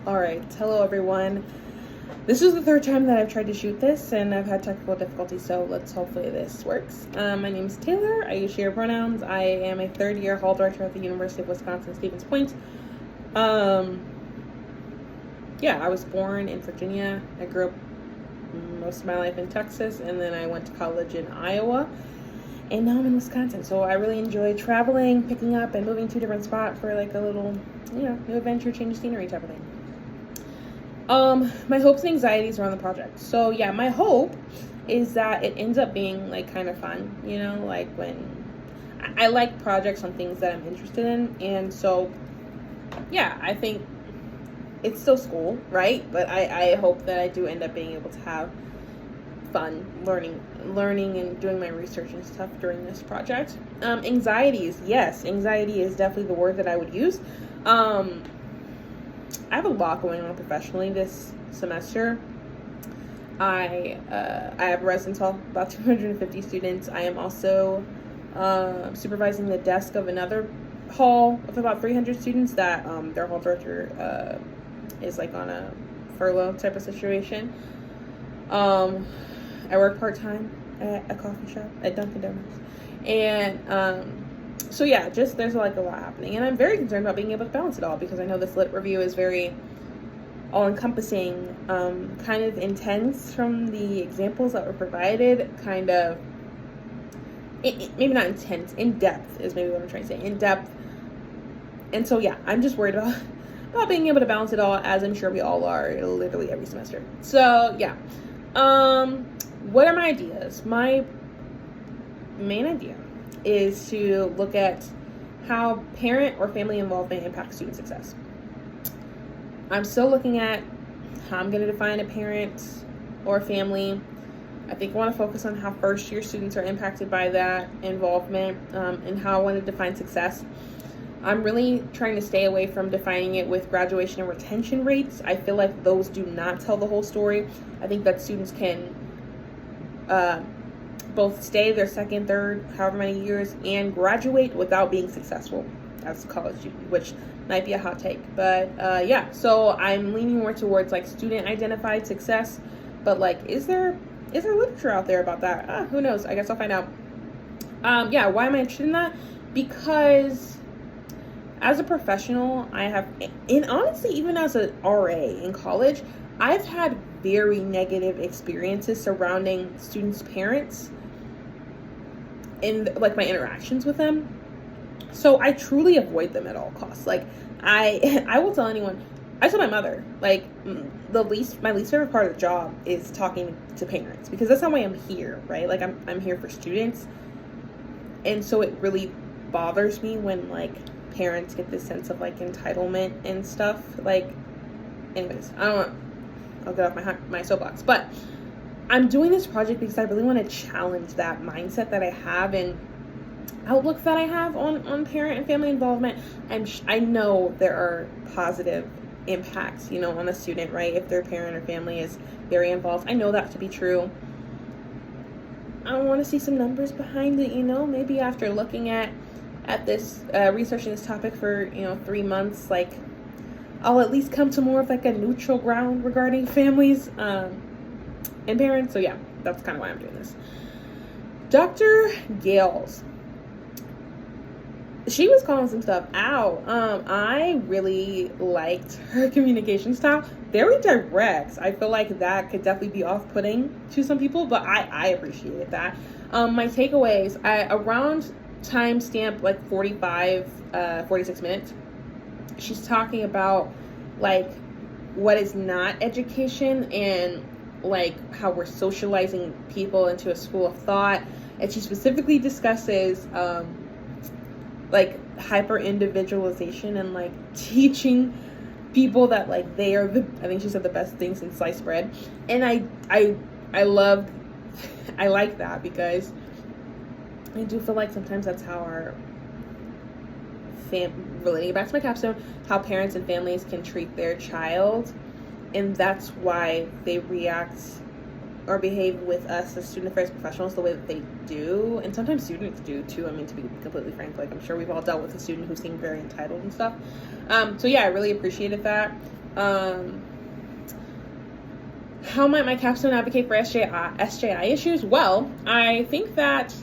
All right, hello everyone. This is the third time that I've tried to shoot this, and I've had technical difficulties, so hopefully this works. My name is Taylor. I use she, her pronouns. I am a third-year hall director at the University of Wisconsin-Stevens Point. Yeah, I was born in Virginia. I grew up most of my life in Texas, and then I went to college in Iowa, and now I'm in Wisconsin. So I really enjoy traveling, picking up, and moving to a different spot for like a little, new adventure, change of scenery type of thing. My hopes and anxieties around the project. So yeah, my hope is that it ends up being like kind of fun, like when I like projects on things that I'm interested in. And so yeah, I think it's still school, right? But I hope that I do end up being able to have fun learning and doing my research and stuff during this project. Anxieties, yes, anxiety is definitely the word that I would use. I have a lot going on professionally this semester. I have a residence hall, about 250 students. I am also supervising the desk of another hall of about 300 students that their hall director is like on a furlough type of situation. I work part-time at a coffee shop at Dunkin' Donuts. And so yeah, just there's like a lot happening, and I'm very concerned about being able to balance it all because I know this lit review is very all-encompassing, kind of intense from the examples that were provided, kind of maybe not intense, in depth is maybe what I'm trying to say, in depth. And so yeah, I'm just worried about being able to balance it all, as I'm sure we all are literally every semester. So yeah, what are my ideas? My main idea is to look at how parent or family involvement impacts student success. I'm still looking at how I'm going to define a parent or family. I think I want to focus on how first year students are impacted by that involvement, and how I want to define success. I'm really trying to stay away from defining it with graduation and retention rates. I feel like those do not tell the whole story. I think that students can both stay their second, third, however many years, and graduate without being successful as a college student, which might be a hot take. But yeah, so I'm leaning more towards like student identified success. But like, is there literature out there about that? Who knows? I guess I'll find out. Yeah, why am I interested in that? Because as a professional, I have, and honestly, even as an RA in college, I've had very negative experiences surrounding students' parents in like my interactions with them. So I truly avoid them at all costs. Like I will tell anyone, I tell my mother, like my least favorite part of the job is talking to parents, because that's not why I'm here, right? Like I'm here for students. And so it really bothers me when like parents get this sense of like entitlement and stuff. Like, anyways, I'll get off my soapbox, but I'm doing this project because I really want to challenge that mindset that I have and outlook that I have on parent and family involvement. I know there are positive impacts, on a student, right? If their parent or family is very involved. I know that to be true. I want to see some numbers behind it, maybe after looking at this, researching this topic for, 3 months, like I'll at least come to more of like a neutral ground regarding families, and parents. So yeah, that's kind of why I'm doing this. Dr. Gales, she was calling some stuff out. I really liked her communication style. Very direct. I feel like that could definitely be off-putting to some people, but I appreciated that. My takeaways, around timestamp like 46 minutes, she's talking about like what is not education and like how we're socializing people into a school of thought. And she specifically discusses like hyper individualization and like teaching people that like they are I think she said the best things in sliced bread. And I like that, because I do feel like sometimes that's how our relating back to my capstone, how parents and families can treat their child, and that's why they react or behave with us as student affairs professionals the way that they do. And sometimes students do too. I mean, to be completely frank, like I'm sure we've all dealt with a student who seemed very entitled and stuff. So yeah, I really appreciated that. How might my capstone advocate for SJI issues? Well, I think that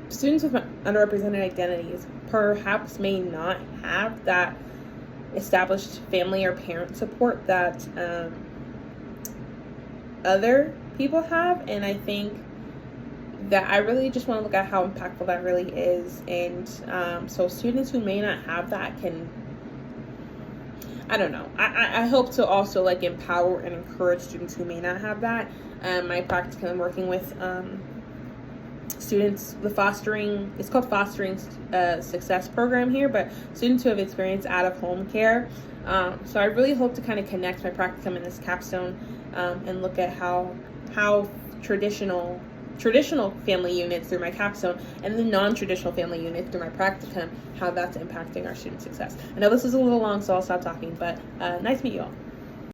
students with underrepresented identities perhaps may not have that established family or parent support that other people have, and I think that I really just want to look at how impactful that really is. And so students who may not have that can, I don't know, I hope to also like empower and encourage students who may not have that. My practicum, I'm working with students, it's called Fostering Success Program here, but students who have experienced out-of-home care. So I really hope to kind of connect my practicum in this capstone and look at how traditional family units through my capstone and the non-traditional family units through my practicum, how that's impacting our student success. I know this is a little long, so I'll stop talking, but nice to meet you all.